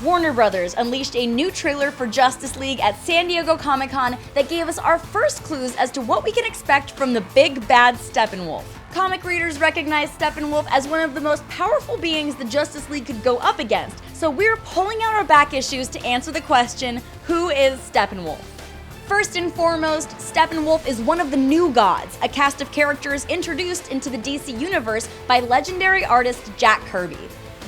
Warner Brothers unleashed a new trailer for Justice League at San Diego Comic-Con that gave us our first clues as to what we can expect from the big bad Steppenwolf. Comic readers recognize Steppenwolf as one of the most powerful beings the Justice League could go up against, so we're pulling out our back issues to answer the question, who is Steppenwolf? First and foremost, Steppenwolf is one of the New Gods, a cast of characters introduced into the DC universe by legendary artist Jack Kirby.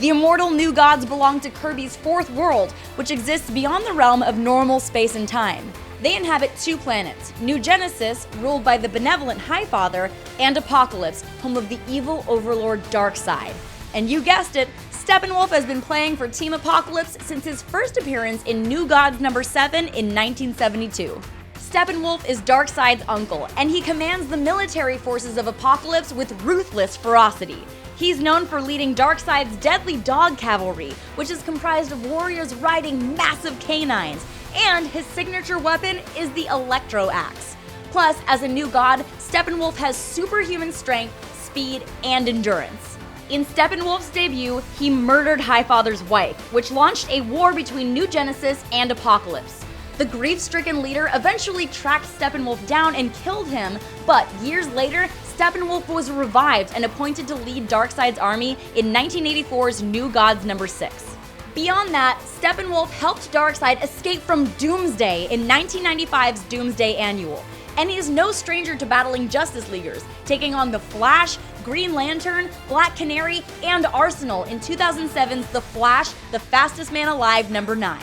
The immortal New Gods belong to Kirby's fourth world, which exists beyond the realm of normal space and time. They inhabit two planets, New Genesis, ruled by the benevolent Highfather, and Apokolips, home of the evil overlord Darkseid. And you guessed it, Steppenwolf has been playing for Team Apokolips since his first appearance in New Gods number 7 in 1972. Steppenwolf is Darkseid's uncle, and he commands the military forces of Apokolips with ruthless ferocity. He's known for leading Darkseid's deadly dog cavalry, which is comprised of warriors riding massive canines, and his signature weapon is the Electro Axe. Plus, as a new god, Steppenwolf has superhuman strength, speed, and endurance. In Steppenwolf's debut, he murdered Highfather's wife, which launched a war between New Genesis and Apokolips. The grief-stricken leader eventually tracked Steppenwolf down and killed him, but years later, Steppenwolf was revived and appointed to lead Darkseid's army in 1984's New Gods number 6. Beyond that, Steppenwolf helped Darkseid escape from Doomsday in 1995's Doomsday Annual, and he is no stranger to battling Justice Leaguers, taking on the Flash, Green Lantern, Black Canary, and Arsenal in 2007's The Flash, The Fastest Man Alive number 9.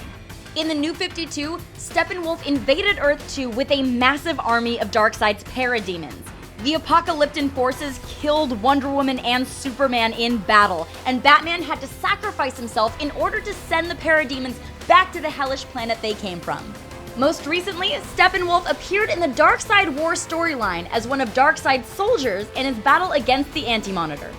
In the New 52, Steppenwolf invaded Earth 2 with a massive army of Darkseid's parademons. The Apocalyptic forces killed Wonder Woman and Superman in battle, and Batman had to sacrifice himself in order to send the parademons back to the hellish planet they came from. Most recently, Steppenwolf appeared in the Darkseid War storyline as one of Darkseid's soldiers in his battle against the Anti-Monitor.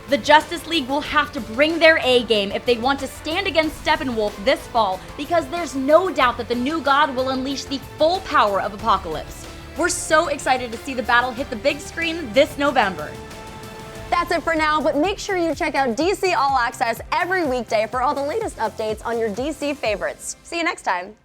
The Justice League will have to bring their A-game if they want to stand against Steppenwolf this fall, because there's no doubt that the new god will unleash the full power of Apokolips. We're so excited to see the battle hit the big screen this November. That's it for now, but make sure you check out DC All Access every weekday for all the latest updates on your DC favorites. See you next time.